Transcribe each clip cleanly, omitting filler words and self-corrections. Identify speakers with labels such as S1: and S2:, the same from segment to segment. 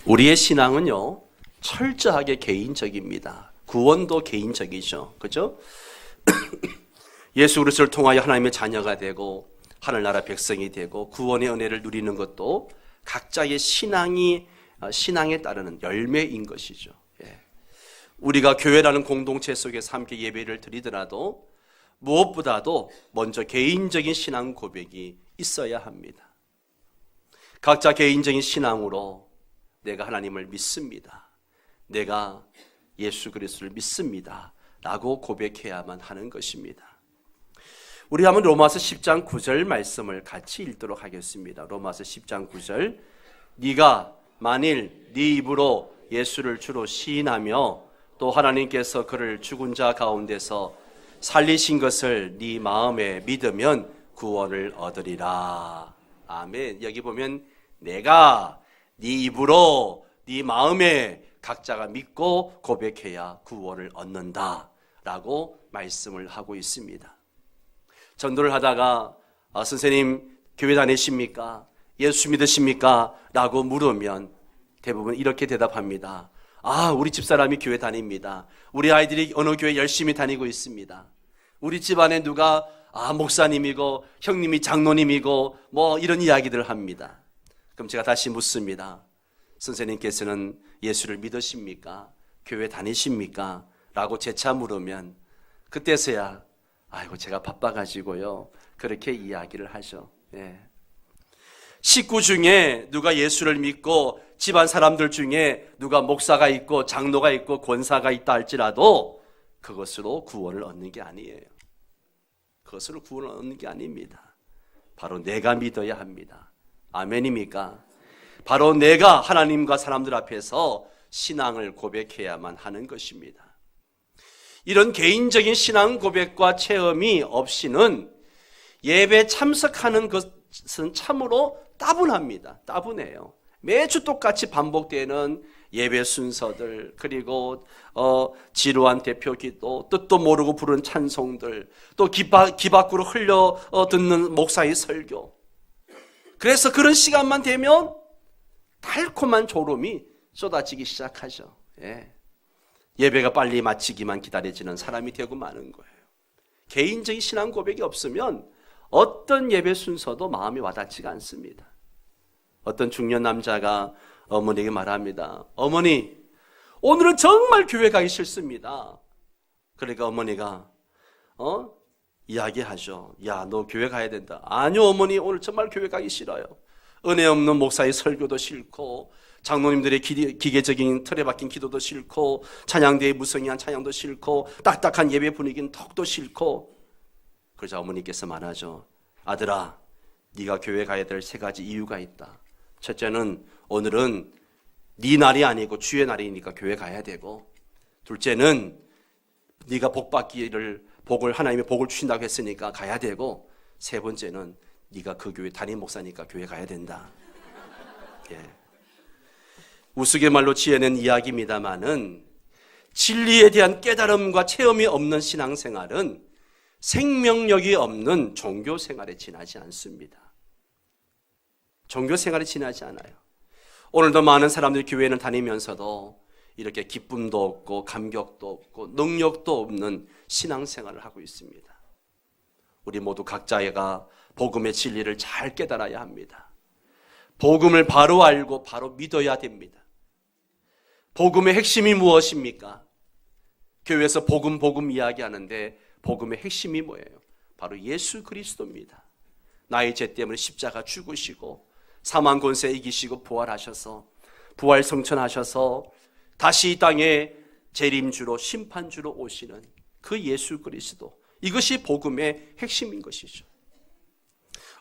S1: 우리의 신앙은요, 철저하게 개인적입니다. 구원도 개인적이죠. 그죠? 예수 그리스도를 통하여 하나님의 자녀가 되고 하늘나라 백성이 되고 구원의 은혜를 누리는 것도 각자의 신앙에 따르는 열매인 것이죠. 우리가 교회라는 공동체 속에서 함께 예배를 드리더라도 무엇보다도 먼저 개인적인 신앙 고백이 있어야 합니다. 각자 개인적인 신앙으로 내가 하나님을 믿습니다. 내가 예수 그리스도를 믿습니다. 라고 고백해야만 하는 것입니다. 우리 한번 로마서 10장 9절 말씀을 같이 읽도록 하겠습니다. 로마서 10장 9절. 네가 만일 네 입으로 예수를 주로 시인하며 또 하나님께서 그를 죽은 자 가운데서 살리신 것을 네 마음에 믿으면 구원을 얻으리라. 아멘. 여기 보면 내가 네 입으로 네 마음에 각자가 믿고 고백해야 구원을 얻는다 라고 말씀을 하고 있습니다. 전도를 하다가 선생님 교회 다니십니까? 예수 믿으십니까? 라고 물으면 대부분 이렇게 대답합니다. 우리 집사람이 교회 다닙니다. 우리 아이들이 어느 교회 열심히 다니고 있습니다. 우리 집안에 누가 목사님이고 형님이 장로님이고 뭐 이런 이야기들을 합니다. 그럼 제가 다시 묻습니다. 선생님께서는 예수를 믿으십니까? 교회 다니십니까? 라고 재차 물으면 그때서야 아이고 제가 바빠가지고요 그렇게 이야기를 하죠. 식구 중에 누가 예수를 믿고 집안 사람들 중에 누가 목사가 있고 장로가 있고 권사가 있다 할지라도 그것으로 구원을 얻는 게 아니에요. 그것으로 구원을 얻는 게 아닙니다. 바로 내가 믿어야 합니다. 아멘입니까? 바로 내가 하나님과 사람들 앞에서 신앙을 고백해야만 하는 것입니다. 이런 개인적인 신앙 고백과 체험이 없이는 예배 참석하는 것은 참으로 따분합니다. 따분해요. 매주 똑같이 반복되는 예배 순서들, 그리고 지루한 대표기도, 뜻도 모르고 부르는 찬송들, 또 귀 밖으로 흘려 듣는 목사의 설교. 그래서 그런 시간만 되면 달콤한 졸음이 쏟아지기 시작하죠. 예배가 빨리 마치기만 기다려지는 사람이 되고 마는 거예요. 개인적인 신앙 고백이 없으면 어떤 예배 순서도 마음이 와닿지가 않습니다. 어떤 중년 남자가 어머니에게 말합니다. 어머니, 오늘은 정말 교회 가기 싫습니다. 그러니까 어머니가 이야기하죠. 야, 너 교회 가야 된다. 아니요 어머니, 오늘 정말 교회 가기 싫어요. 은혜 없는 목사의 설교도 싫고 장로님들의 기계적인 틀에 박힌 기도도 싫고 찬양대의 무성의한 찬양도 싫고 딱딱한 예배 분위기는 더욱더 싫고. 그러자 어머니께서 말하죠. 아들아, 네가 교회 가야 될 3가지 이유가 있다. 첫째는 오늘은 네 날이 아니고 주의 날이니까 교회 가야 되고, 둘째는 네가 하나님의 복을 주신다고 했으니까 가야 되고, 세 번째는 네가 그 교회 담임 목사니까 교회 가야 된다. 우스갯말로 지어낸 이야기입니다마는 진리에 대한 깨달음과 체험이 없는 신앙생활은 생명력이 없는 종교생활에 지나지 않습니다. 종교생활에 지나지 않아요. 오늘도 많은 사람들이 교회를 다니면서도 이렇게 기쁨도 없고 감격도 없고 능력도 없는 신앙생활을 하고 있습니다. 우리 모두 각자가 복음의 진리를 잘 깨달아야 합니다. 복음을 바로 알고 바로 믿어야 됩니다. 복음의 핵심이 무엇입니까? 교회에서 복음 이야기하는데 복음의 핵심이 뭐예요? 바로 예수 그리스도입니다. 나의 죄 때문에 십자가 죽으시고 사망 권세 이기시고 부활하셔서 부활 성천하셔서 다시 이 땅에 재림주로 심판주로 오시는 그 예수 그리스도, 이것이 복음의 핵심인 것이죠.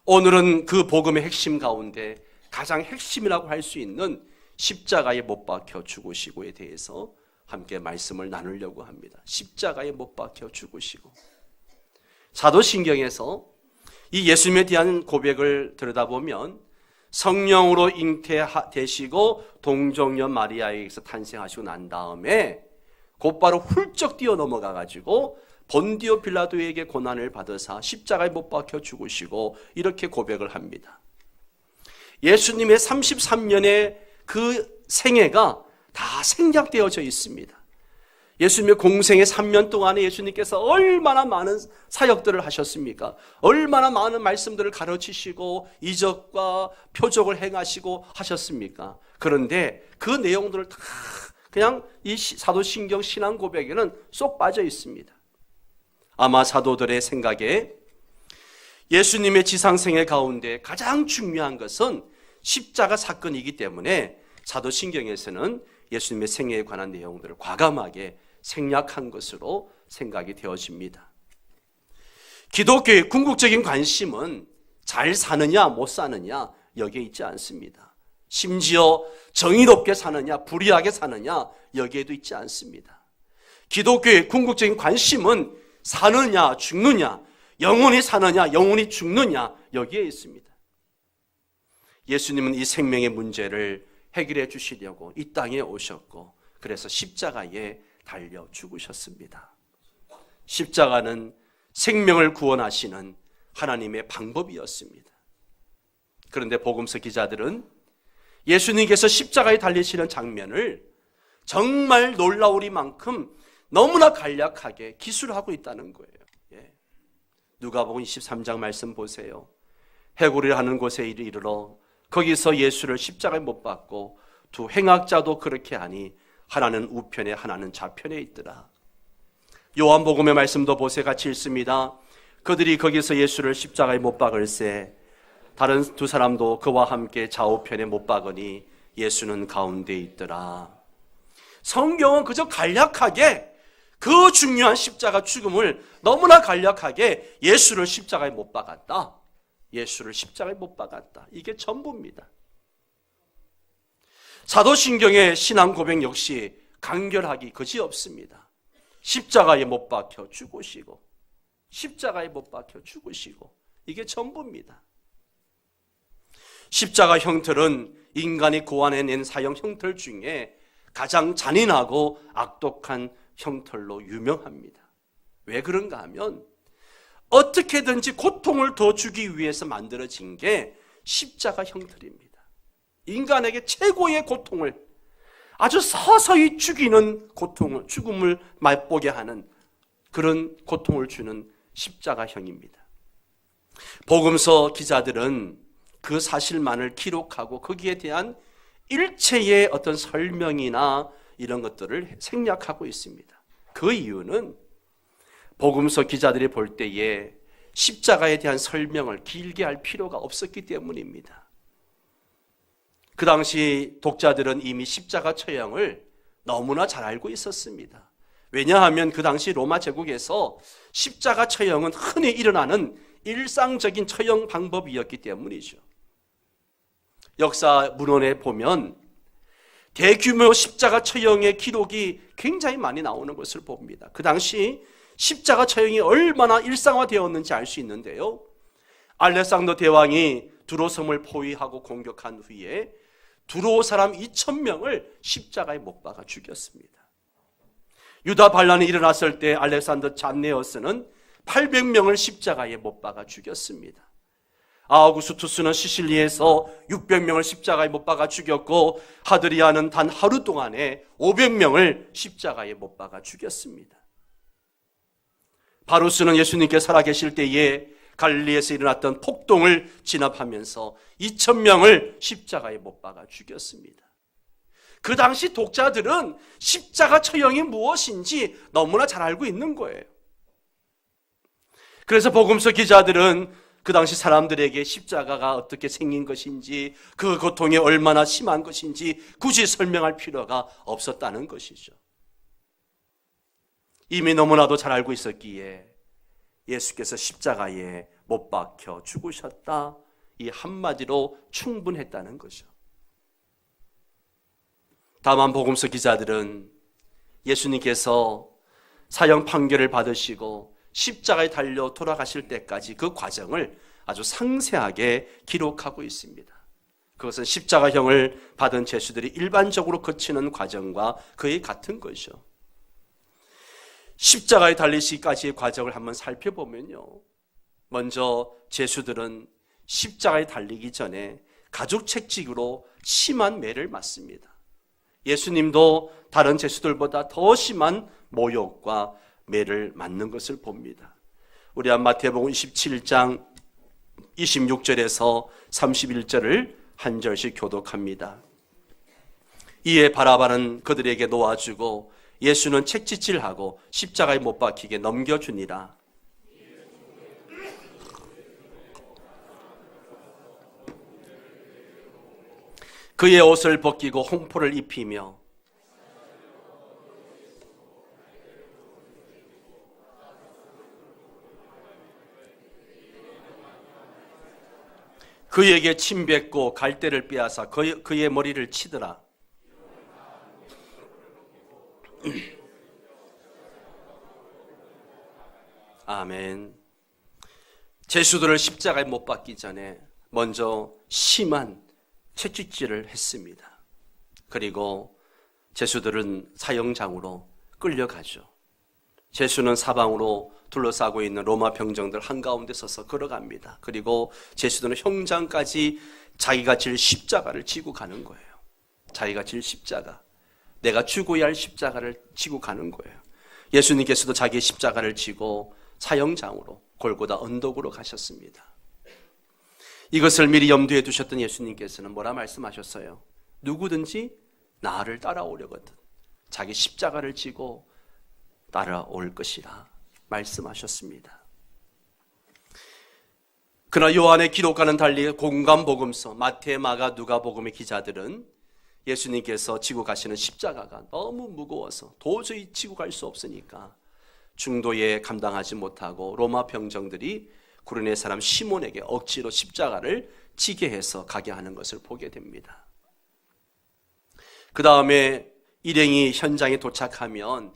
S1: 오늘은 그 복음의 핵심 가운데 가장 핵심이라고 할 수 있는 십자가에 못 박혀 죽으시고에 대해서 함께 말씀을 나누려고 합니다. 십자가에 못 박혀 죽으시고. 사도신경에서 이 예수님에 대한 고백을 들여다보면 성령으로 잉태되시고 동정녀 마리아에게서 탄생하시고 난 다음에 곧바로 훌쩍 뛰어넘어가 가지고 본디오 빌라도에게 고난을 받으사 십자가에 못 박혀 죽으시고 이렇게 고백을 합니다. 예수님의 33년의 그 생애가 다 생략되어져 있습니다. 예수님의 공생의 3년 동안에 예수님께서 얼마나 많은 사역들을 하셨습니까? 얼마나 많은 말씀들을 가르치시고 이적과 표적을 행하시고 하셨습니까? 그런데 그 내용들을 다 그냥 이 사도신경 신앙 고백에는 쏙 빠져 있습니다. 아마 사도들의 생각에 예수님의 지상생애 가운데 가장 중요한 것은 십자가 사건이기 때문에 사도신경에서는 예수님의 생애에 관한 내용들을 과감하게 생략한 것으로 생각이 되어집니다. 기독교의 궁극적인 관심은 잘 사느냐 못 사느냐 여기에 있지 않습니다. 심지어 정의롭게 사느냐 불의하게 사느냐 여기에도 있지 않습니다. 기독교의 궁극적인 관심은 사느냐 죽느냐, 영원히 사느냐 영원히 죽느냐 여기에 있습니다. 예수님은 이 생명의 문제를 해결해 주시려고 이 땅에 오셨고, 그래서 십자가에 달려 죽으셨습니다. 십자가는 생명을 구원하시는 하나님의 방법이었습니다. 그런데 복음서 기자들은 예수님께서 십자가에 달리시는 장면을 정말 놀라우리만큼 너무나 간략하게 기술하고 있다는 거예요. 누가복음 23장 말씀 보세요. 해골이라 하는 곳에 이르러 거기서 예수를 십자가에 못 박고 두 행악자도 그렇게 하니 하나는 우편에 하나는 좌편에 있더라. 요한복음의 말씀도 보세 같이 읽습니다. 그들이 거기서 예수를 십자가에 못 박을세 다른 두 사람도 그와 함께 좌우편에 못 박으니 예수는 가운데 있더라. 성경은 그저 간략하게 그 중요한 십자가 죽음을 너무나 간략하게 예수를 십자가에 못 박았다. 예수를 십자가에 못 박았다. 이게 전부입니다. 사도신경의 신앙 고백 역시 간결하기 그지없습니다. 십자가에 못 박혀 죽으시고 십자가에 못 박혀 죽으시고 이게 전부입니다. 십자가 형틀은 인간이 고안해낸 사형 형틀 중에 가장 잔인하고 악독한 형틀로 유명합니다. 왜 그런가 하면 어떻게든지 고통을 더 주기 위해서 만들어진 게 십자가 형틀입니다. 인간에게 최고의 고통을 아주 서서히 죽이는 고통을, 죽음을 맛보게 하는 그런 고통을 주는 십자가형입니다. 복음서 기자들은 그 사실만을 기록하고 거기에 대한 일체의 어떤 설명이나 이런 것들을 생략하고 있습니다. 그 이유는 복음서 기자들이 볼 때에 십자가에 대한 설명을 길게 할 필요가 없었기 때문입니다. 그 당시 독자들은 이미 십자가 처형을 너무나 잘 알고 있었습니다. 왜냐하면 그 당시 로마 제국에서 십자가 처형은 흔히 일어나는 일상적인 처형 방법이었기 때문이죠. 역사 문헌에 보면 대규모 십자가 처형의 기록이 굉장히 많이 나오는 것을 봅니다. 그 당시 십자가 처형이 얼마나 일상화되었는지 알 수 있는데요. 알렉산더 대왕이 두로섬을 포위하고 공격한 후에 두로 사람 2,000명을 십자가에 못 박아 죽였습니다. 유다 반란이 일어났을 때 알렉산더 잔네어스는 800명을 십자가에 못 박아 죽였습니다. 아우구스투스는 시실리에서 600명을 십자가에 못 박아 죽였고 하드리아는 단 하루 동안에 500명을 십자가에 못 박아 죽였습니다. 바루스는 예수님께 살아계실 때에 갈릴리에서 일어났던 폭동을 진압하면서 2,000명을 십자가에 못 박아 죽였습니다. 그 당시 독자들은 십자가 처형이 무엇인지 너무나 잘 알고 있는 거예요. 그래서 복음서 기자들은 그 당시 사람들에게 십자가가 어떻게 생긴 것인지 그 고통이 얼마나 심한 것인지 굳이 설명할 필요가 없었다는 것이죠. 이미 너무나도 잘 알고 있었기에 예수께서 십자가에 못 박혀 죽으셨다, 이 한마디로 충분했다는 거죠. 다만 복음서 기자들은 예수님께서 사형 판결을 받으시고 십자가에 달려 돌아가실 때까지 그 과정을 아주 상세하게 기록하고 있습니다. 그것은 십자가형을 받은 죄수들이 일반적으로 거치는 과정과 거의 같은 것이죠. 십자가에 달리시기까지의 과정을 한번 살펴보면요, 먼저 죄수들은 십자가에 달리기 전에 가죽 채찍으로 심한 매를 맞습니다. 예수님도 다른 죄수들보다 더 심한 모욕과 매를 맞는 것을 봅니다. 우리 마태복음 27장 26절에서 31절을 한 절씩 교독합니다. 이에 바라바는 그들에게 놓아주고 예수는 책짓질하고 십자가에 못 박히게 넘겨주니라. 그의 옷을 벗기고 홍포를 입히며 그에게 침 뱉고 갈대를 빼앗아 그의 머리를 치더라. 아멘. 죄수들을 십자가에 못 박기 전에 먼저 심한 채찍질을 했습니다. 그리고 죄수들은 사형장으로 끌려가죠. 죄수는 사방으로 둘러싸고 있는 로마 병정들 한가운데 서서 걸어갑니다. 그리고 죄수들은 형장까지 자기가 질 십자가를 지고 가는 거예요. 자기가 질 십자가, 내가 죽어야 할 십자가를 지고 가는 거예요. 예수님께서도 자기의 십자가를 지고 사형장으로 골고다 언덕으로 가셨습니다. 이것을 미리 염두에 두셨던 예수님께서는 뭐라 말씀하셨어요? 누구든지 나를 따라오려거든 자기 십자가를 지고 따라올 것이라 말씀하셨습니다. 그러나 요한의 기록과는 달리 공관복음서, 마태, 마가, 누가복음의 기자들은 예수님께서 지고 가시는 십자가가 너무 무거워서 도저히 지고 갈 수 없으니까 중도에 감당하지 못하고 로마 병정들이 구레네 사람 시몬에게 억지로 십자가를 지게 해서 가게 하는 것을 보게 됩니다. 그 다음에 일행이 현장에 도착하면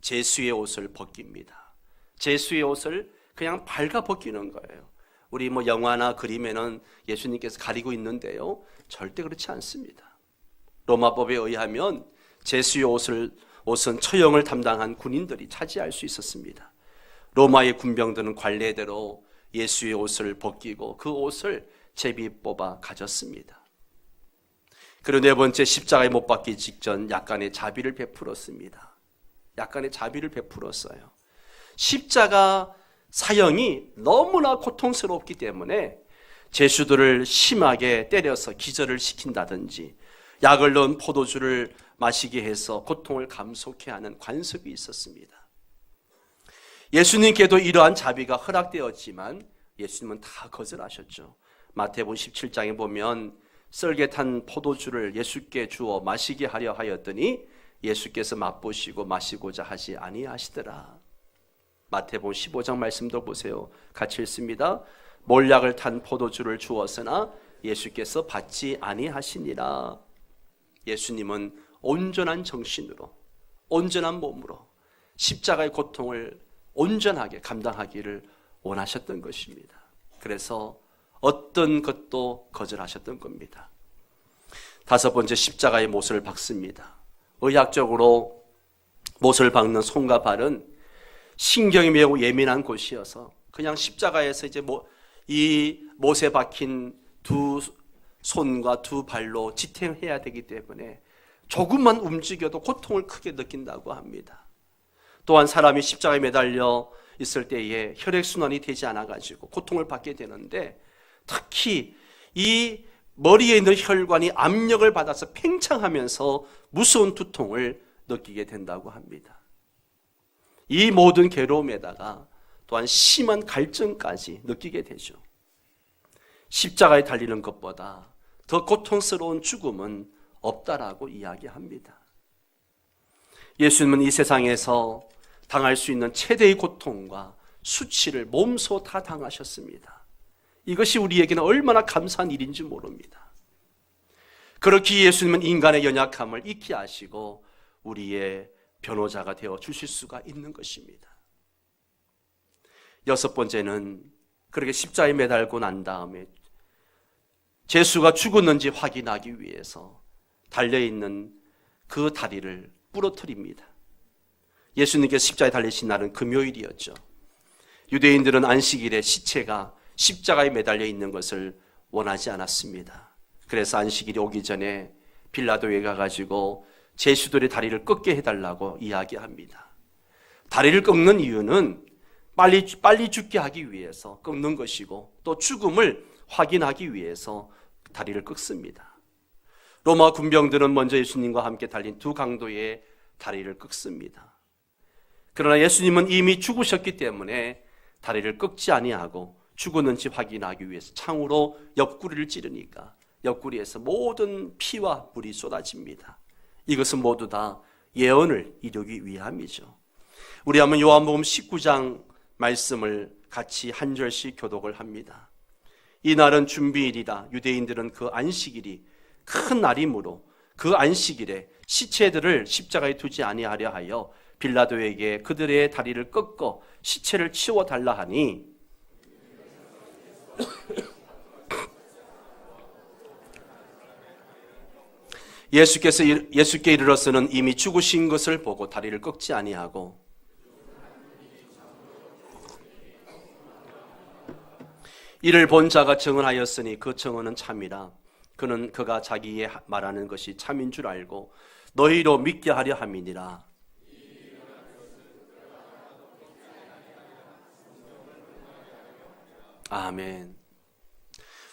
S1: 제수의 옷을 벗깁니다. 제수의 옷을 그냥 발가 벗기는 거예요. 우리 영화나 그림에는 예수님께서 가리고 있는데요, 절대 그렇지 않습니다. 로마법에 의하면 제수의 옷은 처형을 담당한 군인들이 차지할 수 있었습니다. 로마의 군병들은 관례대로 예수의 옷을 벗기고 그 옷을 제비 뽑아 가졌습니다. 그리고 네 번째, 십자가에 못 박기 직전 약간의 자비를 베풀었습니다. 약간의 자비를 베풀었어요. 십자가 사형이 너무나 고통스럽기 때문에 죄수들을 심하게 때려서 기절을 시킨다든지 약을 넣은 포도주를 마시게 해서 고통을 감속케 하는 관습이 있었습니다. 예수님께도 이러한 자비가 허락되었지만 예수님은 다 거절하셨죠. 마태복음 17장에 보면 썰게 탄 포도주를 예수께 주어 마시게 하려 하였더니 예수께서 맛보시고 마시고자 하지 아니하시더라. 마태복음 15장 말씀도 보세요. 같이 읽습니다. 몰약을 탄 포도주를 주었으나 예수께서 받지 아니하시니라. 예수님은 온전한 정신으로, 온전한 몸으로 십자가의 고통을 온전하게 감당하기를 원하셨던 것입니다. 그래서 어떤 것도 거절하셨던 겁니다. 다섯 번째, 십자가의 못을 박습니다. 의학적으로 못을 박는 손과 발은 신경이 매우 예민한 곳이어서 그냥 십자가에서 이 못에 박힌 두 손과 두 발로 지탱해야 되기 때문에 조금만 움직여도 고통을 크게 느낀다고 합니다. 또한 사람이 십자가에 매달려 있을 때에 혈액순환이 되지 않아가지고 고통을 받게 되는데, 특히 이 머리에 있는 혈관이 압력을 받아서 팽창하면서 무서운 두통을 느끼게 된다고 합니다. 이 모든 괴로움에다가 또한 심한 갈증까지 느끼게 되죠. 십자가에 달리는 것보다 더 고통스러운 죽음은 없다라고 이야기합니다. 예수님은 이 세상에서 당할 수 있는 최대의 고통과 수치를 몸소 다 당하셨습니다. 이것이 우리에게는 얼마나 감사한 일인지 모릅니다. 그렇기에 예수님은 인간의 연약함을 잊게 하시고 우리의 변호자가 되어 주실 수가 있는 것입니다. 여섯 번째는 그렇게 십자가에 매달고 난 다음에 예수가 죽었는지 확인하기 위해서 달려있는 그 다리를 부러뜨립니다. 예수님께서 십자가에 달리신 날은 금요일이었죠. 유대인들은 안식일에 시체가 십자가에 매달려 있는 것을 원하지 않았습니다. 그래서 안식일이 오기 전에 빌라도에 가가지고 제수들의 다리를 꺾게 해달라고 이야기합니다. 다리를 꺾는 이유는 빨리 죽게 하기 위해서 꺾는 것이고, 또 죽음을 확인하기 위해서 다리를 꺾습니다. 로마 군병들은 먼저 예수님과 함께 달린 두 강도의 다리를 꺾습니다. 그러나 예수님은 이미 죽으셨기 때문에 다리를 꺾지 아니하고 죽었는지 확인하기 위해서 창으로 옆구리를 찌르니까 옆구리에서 모든 피와 물이 쏟아집니다. 이것은 모두 다 예언을 이루기 위함이죠. 우리 한번 요한복음 19장 말씀을 같이 한 절씩 교독을 합니다. 이 날은 준비일이라. 유대인들은 그 안식일이 큰 날이므로 그 안식일에 시체들을 십자가에 두지 아니하려 하여 빌라도에게 그들의 다리를 꺾어 시체를 치워 달라 하니 예수께 이르러서는 이미 죽으신 것을 보고 다리를 꺾지 아니하고 이를 본 자가 증언하였으니 그 증언은 참이라. 그는 그가 자기의 말하는 것이 참인 줄 알고 너희로 믿게 하려 함이니라. 아멘.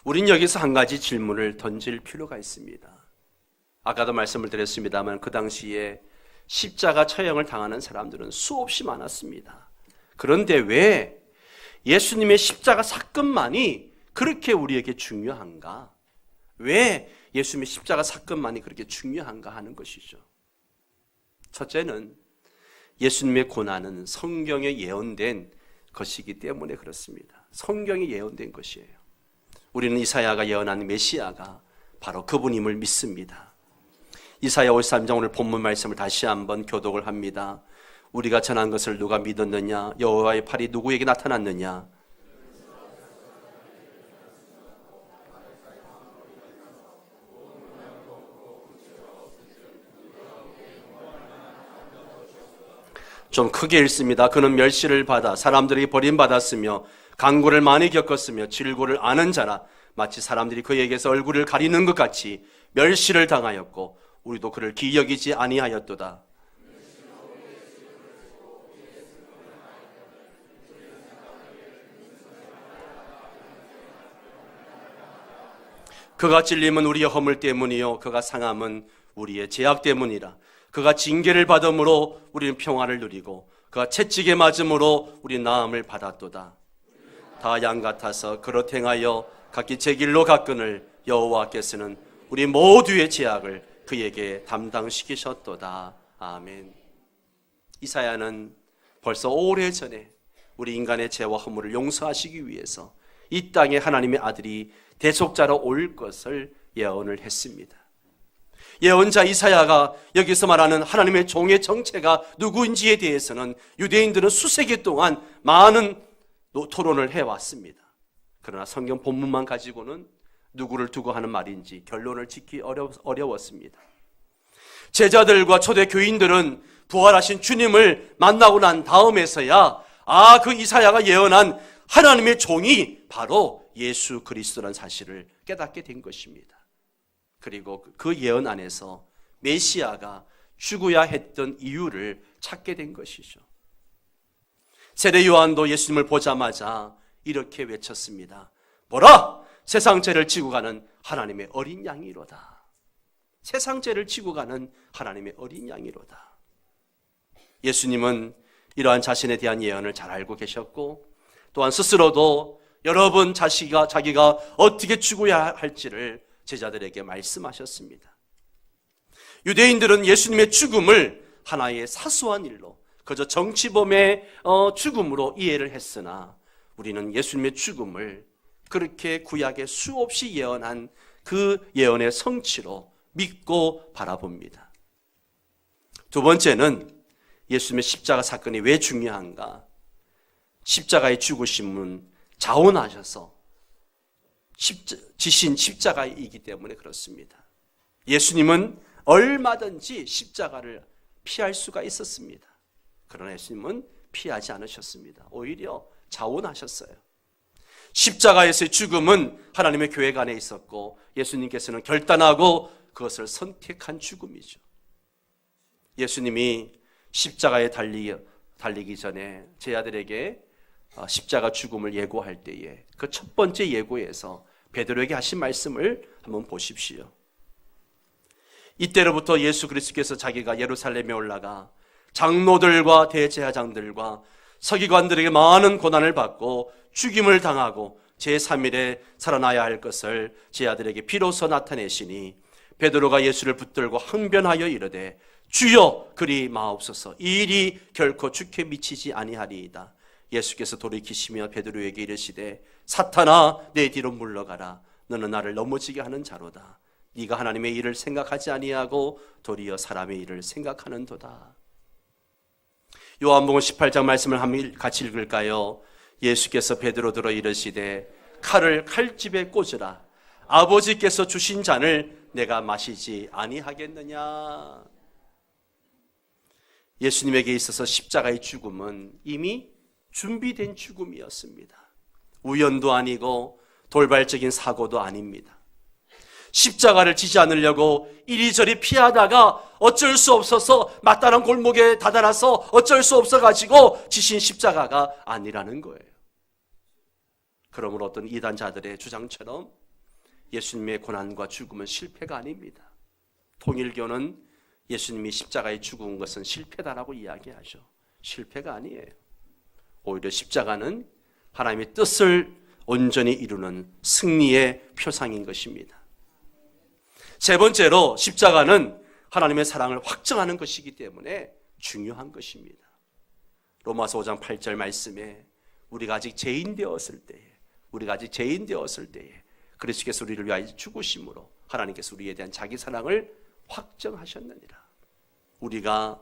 S1: 우린 여기서 한 가지 질문을 던질 필요가 있습니다. 아까도 말씀을 드렸습니다만 그 당시에 십자가 처형을 당하는 사람들은 수없이 많았습니다. 그런데 왜 예수님의 십자가 사건만이 그렇게 우리에게 중요한가? 왜 예수님의 십자가 사건만이 그렇게 중요한가 하는 것이죠. 첫째는 예수님의 고난은 성경에 예언된 것이기 때문에 그렇습니다. 성경에 예언된 것이에요. 우리는 이사야가 예언한 메시아가 바로 그분임을 믿습니다. 이사야 53장 오늘 본문 말씀을 다시 한번 교독을 합니다. 우리가 전한 것을 누가 믿었느냐? 여호와의 팔이 누구에게 나타났느냐? 좀 크게 읽습니다. 그는 멸시를 받아 사람들이 버림받았으며 강고를 많이 겪었으며 질고를 아는 자라. 마치 사람들이 그에게서 얼굴을 가리는 것 같이 멸시를 당하였고 우리도 그를 기여기지 아니하였도다. 그가 찔림은 우리의 허물 때문이요 그가 상함은 우리의 죄악 때문이라. 그가 징계를 받음으로 우리는 평화를 누리고 그가 채찍에 맞음으로 우리는 나음을 받았도다. 다 양 같아서 그릇 행하여 각기 제 길로 갔거늘 여호와께서는 우리 모두의 죄악을 그에게 담당시키셨도다. 아멘. 이사야는 벌써 오래전에 우리 인간의 죄와 허물을 용서하시기 위해서 이 땅에 하나님의 아들이 대속자로 올 것을 예언을 했습니다. 예언자 이사야가 여기서 말하는 하나님의 종의 정체가 누구인지에 대해서는 유대인들은 수세기 동안 많은 토론을 해왔습니다. 그러나 성경 본문만 가지고는 누구를 두고 하는 말인지 결론을 짓기 어려웠습니다. 제자들과 초대 교인들은 부활하신 주님을 만나고 난 다음에서야 그 이사야가 예언한 하나님의 종이 바로 예수 그리스도라는 사실을 깨닫게 된 것입니다. 그리고 그 예언 안에서 메시아가 죽어야 했던 이유를 찾게 된 것이죠. 세례 요한도 예수님을 보자마자 이렇게 외쳤습니다. 보라! 세상 죄를 지고 가는 하나님의 어린 양이로다. 세상 죄를 지고 가는 하나님의 어린 양이로다. 예수님은 이러한 자신에 대한 예언을 잘 알고 계셨고 또한 스스로도 여러 번 자기가 어떻게 죽어야 할지를 제자들에게 말씀하셨습니다. 유대인들은 예수님의 죽음을 하나의 사소한 일로 그저 정치범의 죽음으로 이해를 했으나 우리는 예수님의 죽음을 그렇게 구약에 수없이 예언한 그 예언의 성취로 믿고 바라봅니다. 두 번째는 예수님의 십자가 사건이 왜 중요한가? 십자가의 죽으심은 자원하셔서 지신 십자가이기 때문에 그렇습니다. 예수님은 얼마든지 십자가를 피할 수가 있었습니다. 그러나 예수님은 피하지 않으셨습니다. 오히려 자원하셨어요. 십자가에서의 죽음은 하나님의 교회가 안에 있었고 예수님께서는 결단하고 그것을 선택한 죽음이죠. 예수님이 십자가에 달리기 전에 제 아들에게 십자가 죽음을 예고할 때에 그 첫 번째 예고에서 베드로에게 하신 말씀을 한번 보십시오. 이때로부터 예수 그리스도께서 자기가 예루살렘에 올라가 장로들과 대제사장들과 서기관들에게 많은 고난을 받고 죽임을 당하고 제3일에 살아나야 할 것을 제 아들에게 비로소 나타내시니 베드로가 예수를 붙들고 항변하여 이르되 주여 그리 마옵소서, 이 일이 결코 주께 미치지 아니하리이다. 예수께서 돌이키시며 베드로에게 이르시되 사탄아 내 뒤로 물러가라. 너는 나를 넘어지게 하는 자로다. 네가 하나님의 일을 생각하지 아니하고 도리어 사람의 일을 생각하는도다. 요한복음 18장 말씀을 한번 같이 읽을까요? 예수께서 베드로더러 이르시되 칼을 칼집에 꽂으라. 아버지께서 주신 잔을 내가 마시지 아니하겠느냐. 예수님에게 있어서 십자가의 죽음은 이미 준비된 죽음이었습니다. 우연도 아니고 돌발적인 사고도 아닙니다. 십자가를 지지 않으려고 이리저리 피하다가 어쩔 수 없어서 마땅한 골목에 다다라서 어쩔 수 없어가지고 지신 십자가가 아니라는 거예요. 그러므로 어떤 이단자들의 주장처럼 예수님의 고난과 죽음은 실패가 아닙니다. 통일교는 예수님이 십자가에 죽은 것은 실패다라고 이야기하죠. 실패가 아니에요. 오히려 십자가는 하나님의 뜻을 온전히 이루는 승리의 표상인 것입니다. 세 번째로 십자가는 하나님의 사랑을 확증하는 것이기 때문에 중요한 것입니다. 로마서 5장 8절 말씀에 우리가 아직 죄인 되었을 때에 그리스도께서 우리를 위하여 죽으심으로 하나님께서 우리에 대한 자기 사랑을 확정하셨느니라. 우리가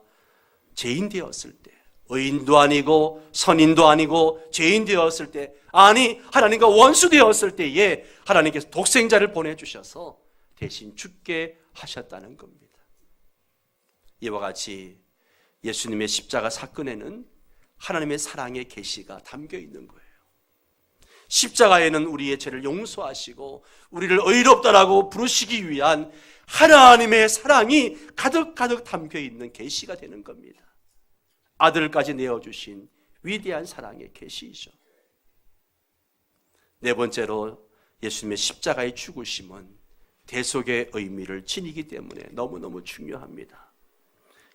S1: 죄인 되었을 때, 의인도 아니고 선인도 아니고 죄인 되었을 때, 아니 하나님과 원수 되었을 때에 하나님께서 독생자를 보내주셔서 대신 죽게 하셨다는 겁니다. 이와 같이 예수님의 십자가 사건에는 하나님의 사랑의 계시가 담겨 있는 거예요. 십자가에는 우리의 죄를 용서하시고 우리를 의롭다라고 부르시기 위한 하나님의 사랑이 가득가득 담겨 있는 계시가 되는 겁니다. 아들까지 내어주신 위대한 사랑의 계시이죠. 네 번째로 예수님의 십자가의 죽으심은 대속의 의미를 지니기 때문에 너무너무 중요합니다.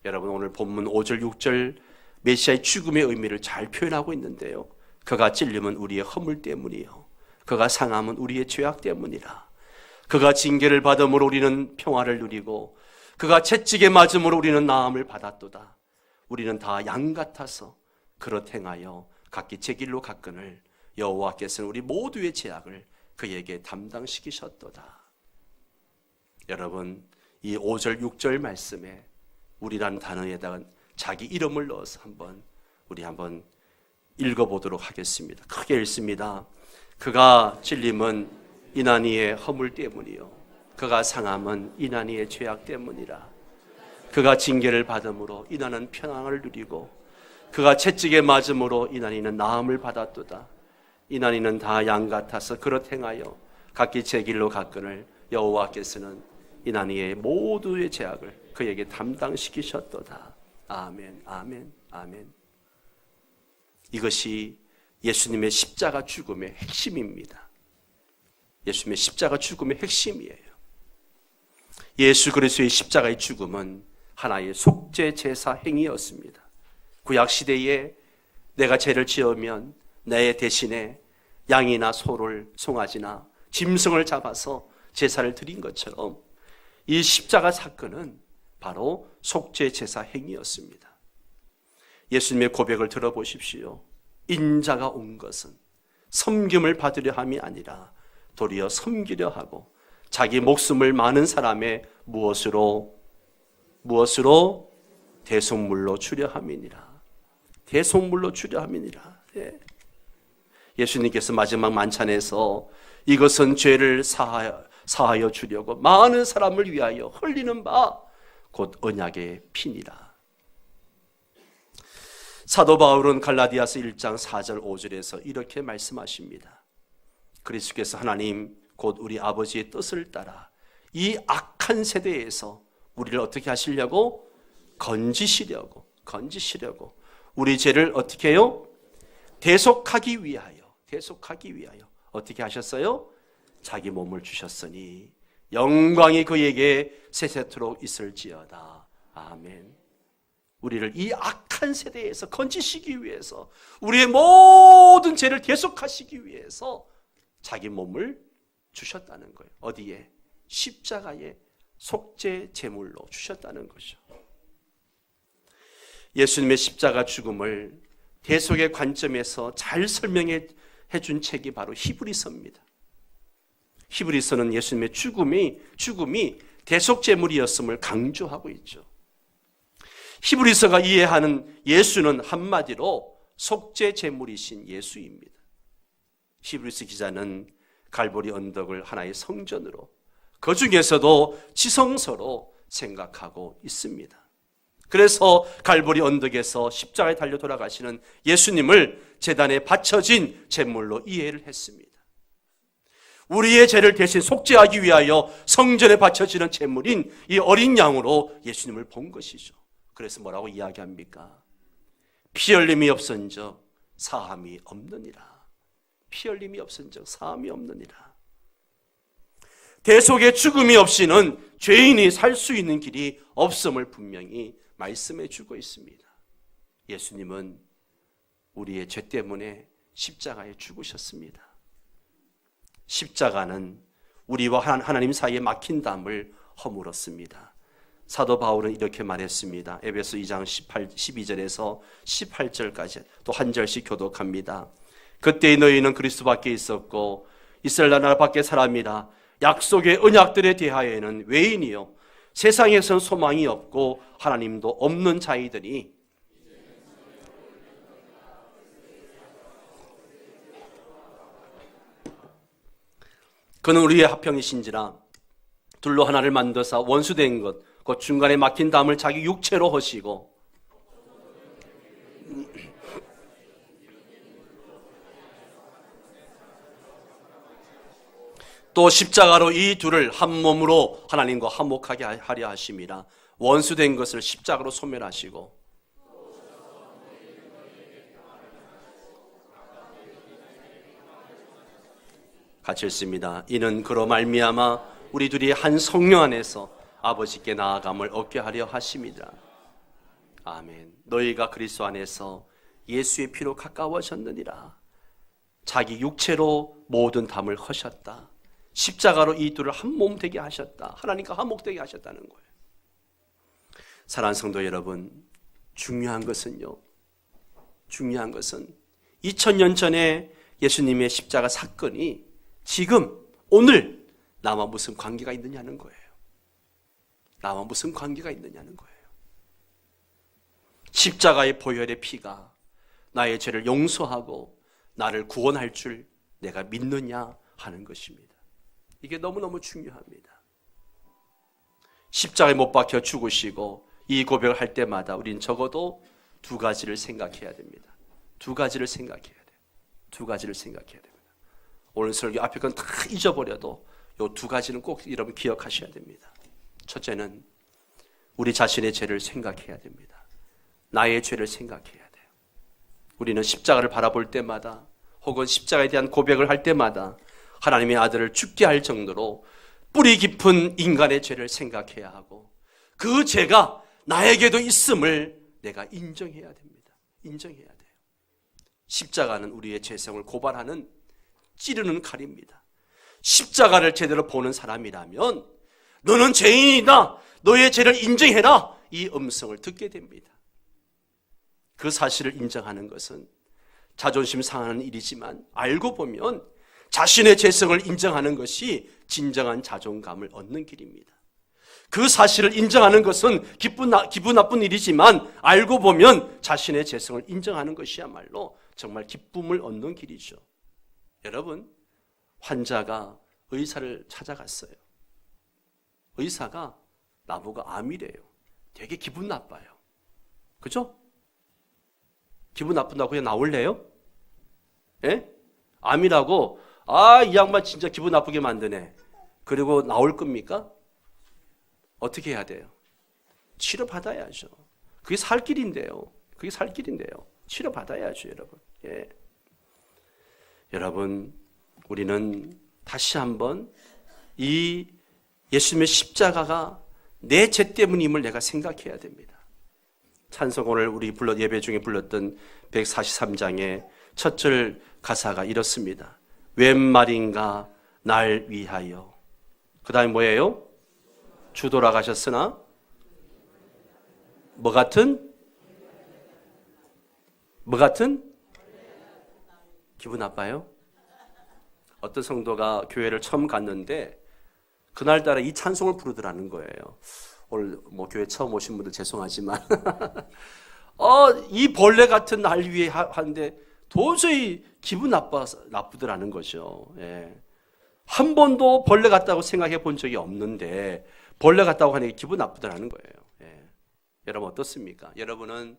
S1: 여러분, 오늘 본문 5절 6절 메시아의 죽음의 의미를 잘 표현하고 있는데요, 그가 찔림은 우리의 허물 때문이요 그가 상함은 우리의 죄악 때문이라. 그가 징계를 받음으로 우리는 평화를 누리고 그가 채찍에 맞음으로 우리는 나음을 받았도다. 우리는 다 양 같아서 그릇 행하여 각기 제 길로 갔거늘 여호와께서는 우리 모두의 죄악을 그에게 담당시키셨도다. 여러분, 이 5절 6절 말씀에 우리라는 단어에다가 자기 이름을 넣어서 우리 한번 읽어보도록 하겠습니다. 크게 읽습니다. 그가 찔림은 이난이의 허물 때문이요 그가 상함은 이난이의 죄악 때문이라. 그가 징계를 받음으로 이난은 평안을 누리고 그가 채찍에 맞음으로 이난이는 나음을 받았도다. 이난이는 다 양 같아서 그릇 행하여 각기 제 길로 갔거늘 여호와께서는 이난이의 모두의 죄악을 그에게 담당시키셨도다. 아멘, 아멘, 아멘. 이것이 예수님의 십자가 죽음의 핵심입니다. 예수님의 십자가 죽음의 핵심이에요. 예수 그리스도의 십자가의 죽음은 하나의 속죄 제사 행위였습니다. 구약 시대에 내가 죄를 지으면 내 대신에 양이나 소를, 송아지나 짐승을 잡아서 제사를 드린 것처럼 이 십자가 사건은 바로 속죄 제사 행위였습니다. 예수님의 고백을 들어보십시오. 인자가 온 것은 섬김을 받으려 함이 아니라 도리어 섬기려 하고 자기 목숨을 많은 사람의 무엇으로 대속물로 주려 함이니라. 대속물로 주려 함이니라. 예. 예수님께서 마지막 만찬에서 이것은 죄를 사하여 주려고 많은 사람을 위하여 흘리는 바 곧 언약의 피니라. 사도 바울은 갈라디아서 1장 4절 5절에서 이렇게 말씀하십니다. 그리스도께서 하나님 곧 우리 아버지의 뜻을 따라 이 악한 세대에서 우리를 어떻게 하시려고? 건지시려고 우리 죄를 어떻게 해요? 대속하기 위하여 어떻게 하셨어요? 자기 몸을 주셨으니 영광이 그에게 세세토록 있을지어다. 아멘. 우리를 이 악한 세대에서 건지시기 위해서, 우리의 모든 죄를 대속하시기 위해서 자기 몸을 주셨다는 거예요. 어디에? 십자가에 속죄 제물로 주셨다는 것이죠. 예수님의 십자가 죽음을 대속의 관점에서 잘 설명해 준 책이 바로 히브리서입니다. 히브리서는 예수님의 죽음이 대속 제물이었음을 강조하고 있죠. 히브리서가 이해하는 예수는 한마디로 속죄 제물이신 예수입니다. 히브리서 기자는 갈보리 언덕을 하나의 성전으로, 그 중에서도 지성소로 생각하고 있습니다. 그래서 갈보리 언덕에서 십자가에 달려 돌아가시는 예수님을 제단에 바쳐진 제물로 이해를 했습니다. 우리의 죄를 대신 속죄하기 위하여 성전에 바쳐지는 제물인 이 어린 양으로 예수님을 본 것이죠. 그래서 뭐라고 이야기합니까? 피 흘림이 없은즉 사함이 없느니라. 피 흘림이 없은즉 사함이 없느니라. 대속의 죽음이 없이는 죄인이 살 수 있는 길이 없음을 분명히 말씀해 주고 있습니다. 예수님은 우리의 죄 때문에 십자가에 죽으셨습니다. 십자가는 우리와 하나님 사이에 막힌 담을 허물었습니다. 사도 바울은 이렇게 말했습니다. 에베소 2장 12절에서 18절까지 또 한 절씩 교독합니다. 그때 너희는 그리스도 밖에 있었고 이스라엘 나라 밖에 사람이라. 약속의 언약들에 대하여는 외인이요 세상에선 소망이 없고 하나님도 없는 자이더니 그는 우리의 합형이신지라. 둘로 하나를 만드사 원수된 것 그 중간에 막힌 담을 자기 육체로 허시고 또 십자가로 이 둘을 한 몸으로 하나님과 화목하게 하려 하심이라. 원수된 것을 십자가로 소멸하시고 같이 읽습니다. 이는 그로 말미암아 우리 둘이 한 성령 안에서 아버지께 나아감을 얻게 하려 하심이라. 아멘. 너희가 그리스도 안에서 예수의 피로 가까워졌느니라. 자기 육체로 모든 담을 허셨다. 십자가로 이 둘을 한 몸 되게 하셨다. 하나님과 화목되게 하셨다는 거예요. 사랑하는 성도 여러분, 중요한 것은 2000년 전에 예수님의 십자가 사건이 지금 오늘 나와 무슨 관계가 있느냐는 거예요. 나와 무슨 관계가 있느냐는 거예요. 십자가의 보혈의 피가 나의 죄를 용서하고 나를 구원할 줄 내가 믿느냐 하는 것입니다. 이게 너무너무 중요합니다. 십자가에 못 박혀 죽으시고 이 고백을 할 때마다 우린 적어도 두 가지를 생각해야 됩니다. 두 가지를 생각해야 됩니다. 오늘 설교 앞에 건 다 잊어버려도 이 두 가지는 꼭 여러분 기억하셔야 됩니다. 첫째는 우리 자신의 죄를 생각해야 됩니다. 나의 죄를 생각해야 돼요. 우리는 십자가를 바라볼 때마다 혹은 십자가에 대한 고백을 할 때마다 하나님의 아들을 죽게 할 정도로 뿌리 깊은 인간의 죄를 생각해야 하고 그 죄가 나에게도 있음을 내가 인정해야 됩니다. 인정해야 돼요. 십자가는 우리의 죄성을 고발하는 찌르는 칼입니다. 십자가를 제대로 보는 사람이라면 너는 죄인이다. 너의 죄를 인정해라. 이 음성을 듣게 됩니다. 그 사실을 인정하는 것은 자존심 상하는 일이지만 알고 보면 자신의 죄성을 인정하는 것이 진정한 자존감을 얻는 길입니다. 그 사실을 인정하는 것은 기분 나쁜 일이지만 알고 보면 자신의 죄성을 인정하는 것이야말로 정말 기쁨을 얻는 길이죠. 여러분, 환자가 의사를 찾아갔어요. 의사가 나보고 암이래요. 되게 기분 나빠요. 그죠? 기분 나쁜다고 그냥 나올래요? 예? 암이라고 이 양반 진짜 기분 나쁘게 만드네. 그리고 나올 겁니까? 어떻게 해야 돼요? 치료받아야죠. 그게 살 길인데요. 그게 살 길인데요. 치료받아야죠, 여러분. 예. 여러분, 우리는 다시 한번 이 예수님의 십자가가 내 죄 때문임을 내가 생각해야 됩니다. 찬송 오늘 우리 예배 중에 불렀던 143장의 첫 절 가사가 이렇습니다. 웬 말인가 날 위하여. 그 다음에 뭐예요? 주 돌아가셨으나 뭐 같은? 기분 나빠요? 어떤 성도가 교회를 처음 갔는데 그날따라 이 찬송을 부르더라는 거예요. 오늘 뭐 교회 처음 오신 분들 죄송하지만 이 벌레 같은 날 위에 하는데 도저히 기분 나쁘더라는 거죠. 예. 한 번도 벌레 같다고 생각해 본 적이 없는데 벌레 같다고 하니까 기분 나쁘더라는 거예요. 예. 여러분 어떻습니까? 여러분은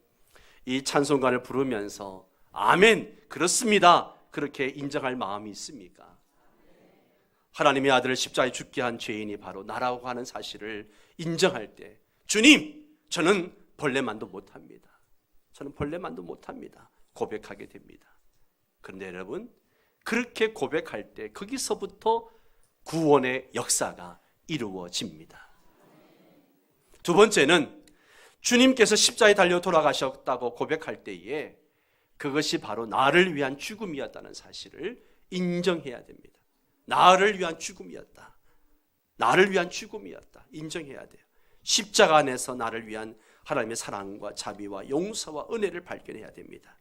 S1: 이 찬송가를 부르면서 아멘 그렇습니다 그렇게 인정할 마음이 있습니까? 하나님의 아들을 십자가에 죽게 한 죄인이 바로 나라고 하는 사실을 인정할 때 주님 저는 벌레만도 못합니다. 저는 벌레만도 못합니다. 고백하게 됩니다. 그런데 여러분 그렇게 고백할 때 거기서부터 구원의 역사가 이루어집니다. 두 번째는 주님께서 십자가에 달려 돌아가셨다고 고백할 때에 그것이 바로 나를 위한 죽음이었다는 사실을 인정해야 됩니다. 나를 위한 죽음이었다. 나를 위한 죽음이었다. 인정해야 돼요. 십자가 안에서 나를 위한 하나님의 사랑과 자비와 용서와 은혜를 발견해야 됩니다.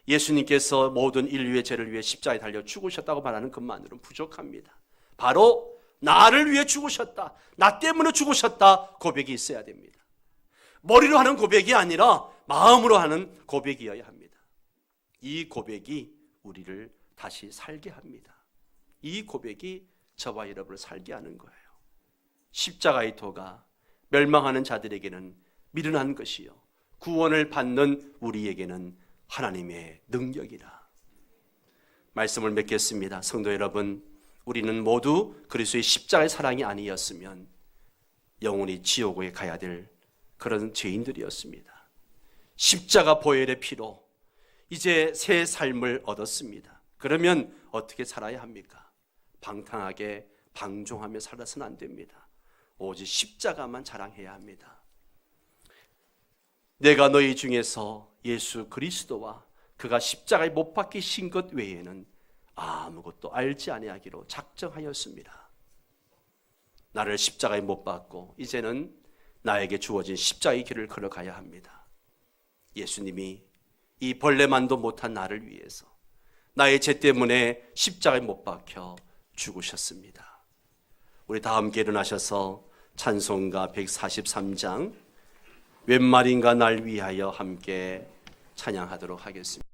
S1: 예수님께서 모든 인류의 죄를 위해 십자가에 달려 죽으셨다고 말하는 것만으로는 부족합니다. 바로 나를 위해 죽으셨다. 나 때문에 죽으셨다. 고백이 있어야 됩니다. 머리로 하는 고백이 아니라 마음으로 하는 고백이어야 합니다. 이 고백이 우리를 다시 살게 합니다. 이 고백이 저와 여러분을 살게 하는 거예요. 십자가의 도가 멸망하는 자들에게는 미련한 것이요 구원을 받는 우리에게는 하나님의 능력이라. 말씀을 맺겠습니다. 성도 여러분, 우리는 모두 그리스도의 십자가의 사랑이 아니었으면 영원히 지옥에 가야 될 그런 죄인들이었습니다. 십자가 보혈의 피로 이제 새 삶을 얻었습니다. 그러면 어떻게 살아야 합니까? 방탕하게 방종하며 살아서는 안 됩니다. 오직 십자가만 자랑해야 합니다. 내가 너희 중에서 예수 그리스도와 그가 십자가에 못 박히신 것 외에는 아무것도 알지 아니하기로 작정하였습니다. 나를 십자가에 못 박고 이제는 나에게 주어진 십자가의 길을 걸어가야 합니다. 예수님이 이 벌레만도 못한 나를 위해서 나의 죄 때문에 십자가에 못 박혀 죽으셨습니다. 우리 다 함께 일어나셔서 찬송가 143장 웬 말인가 날 위하여 함께 찬양하도록 하겠습니다.